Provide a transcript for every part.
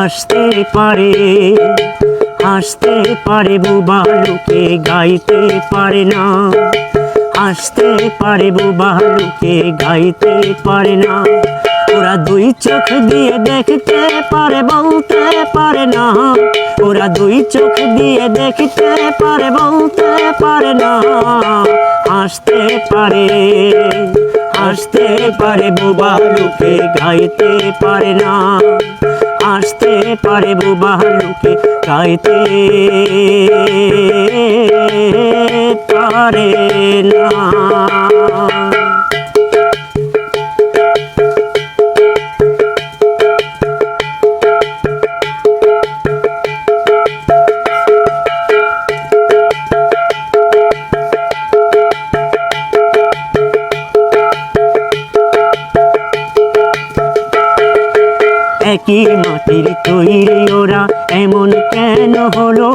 হাসতে পারে, হাসতে পারে বোবা লোকে গাইতে পারে না, হাসতে পারে বোবা লোকে গাইতে পারে না। ওরা দুই চোখ দিয়ে দেখতে পারে বলতে পারে না, ওরা দুই চোখ দিয়ে দেখতে পারে বলতে পারে না। হাসতে পারে, হাসতে পারে বোবা লোকে গাইতে পারে না, হাসতে পারে বোবা লোকে গাইতে পারে না। একই মাটির তৈরি ওরা এমন কেন হলো,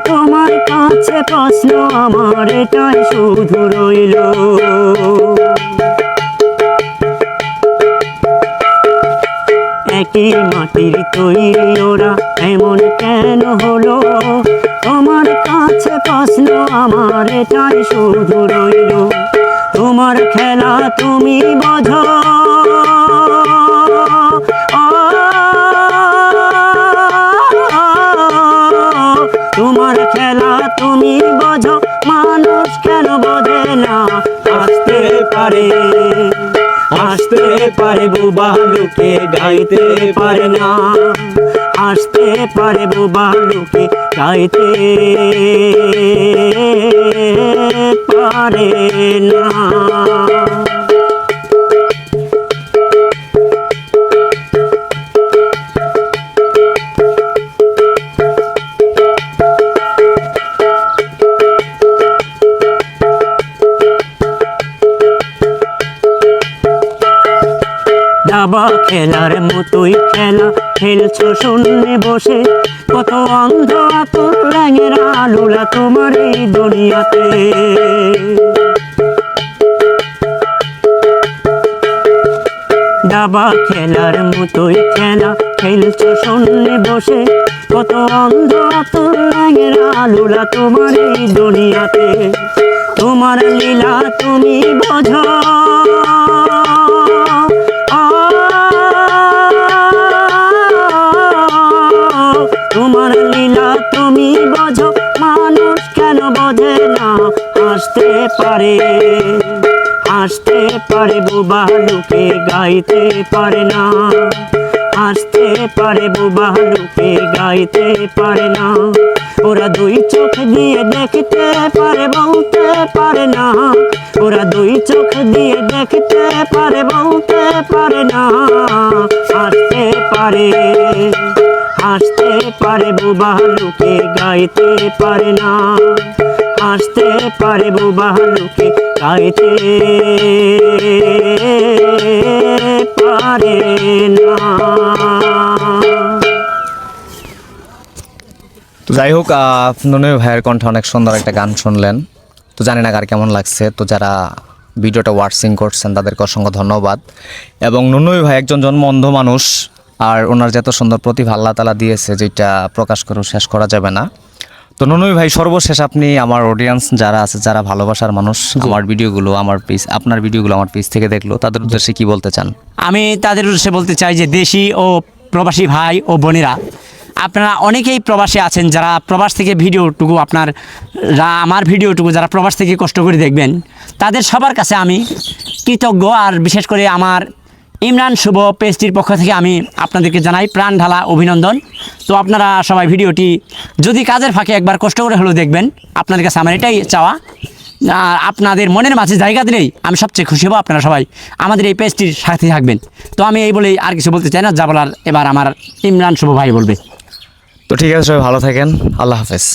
তোমার কাছে প্রশ্ন আমার এটাই শুধু রইল। একই মাটির তৈরি ওরা এমন কেন হলো, তোমার কাছে প্রশ্ন আমার এটাই শুধু রইল। তোমার খেলা তুমি বোঝো, তোমার খেলা তুমি বোঝো, মানুষ কেন বোঝে না। হাসতে পারে, হাসতে পারে বোবা লোকে গাইতে পারে না, হাসতে পারে বোবা লোকে গাইতে পারে না। দাবা খেলার মতোই খেলা খেলছো শূন্যে বসে, কত অন্ধ আতর রঙের আলোলা তোমার এই দুনিয়াতে। দাবা খেলার মতোই খেলা খেলছো শূন্যে বসে, কত অন্ধ আতর রঙের আলোলা তোমার এই দুনিয়াতে। তোমার লীলা তুমি বোঝো, তোমার লীলা তুমি বোঝো, মানুষ কেন বোঝে না। হাসতে পারে, হাসতে পারে বোবা লোকে গাইতে পারে না, হাসতে পারে বোবা লোকে গাইতে পারে না। ওরা দুই চোখ দিয়ে দেখতে পারে বলতে পারে না, ওরা দুই চোখ দিয়ে দেখতে পারে বলতে পারে না। হাসতে পারে, হাসতে পারে বোবা লোকে গাইতে পারে না, হাসতে পারে বোবা লোকে গাইতে পারে না। তো যাই হোক, নুনু ভাইয়ের কণ্ঠে অনেক সুন্দর একটা গান শুনলেন। তো জানি না কার কেমন লাগছে। তো যারা ভিডিওটা ওয়াচিং করছেন তাদেরকে অসংখ্য ধন্যবাদ। এবং নুনু ভাই একজন জন্ম অন্ধ মানুষ, আর ওনার যত সুন্দর প্রতিভা আল্লাহ তাআলা দিয়েছে যেটা প্রকাশ করেও শেষ করা যাবে না। তো নুনু ভাই, সর্বশেষ আপনি আমার অডিয়েন্স যারা আছে, যারা ভালোবাসার মানুষ, আমার ভিডিওগুলো আমার পেজ, আপনার ভিডিওগুলো আমার পেজ থেকে দেখলো, তাদের উদ্দেশ্যে কি বলতে চান? আমি তাদের উদ্দেশ্যে বলতে চাই যে দেশি ও প্রবাসী ভাই ও বোনেরা, আপনারা অনেকেই প্রবাসে আছেন, যারা প্রবাস থেকে ভিডিওটুকু আমার ভিডিওটুকু যারা প্রবাস থেকে কষ্ট করে দেখবেন, তাদের সবার কাছে আমি কৃতজ্ঞ। আর বিশেষ করে আমার ইমরান শুভ পেজটির পক্ষ থেকে আমি আপনাদেরকে জানাই প্রাণ ঢালা অভিনন্দন। তো আপনারা সবাই ভিডিওটি যদি কাজের ফাঁকে একবার কষ্ট করে হলেও দেখবেন, আপনাদের কাছে আমার এটাই চাওয়া। আর আপনাদের মনের মাঝে জায়গা দিলেই আমি সবচেয়ে খুশি হব। আপনারা সবাই আমাদের এই পেজটির সাথে থাকবেন। তো আমি এই বলেই আর কিছু বলতে চাই না, যা বলার এবার আমার ইমরান শুভ ভাই বলবে। তো ঠিক আছে, সবাই ভালো থাকেন, আল্লাহ হাফেজ।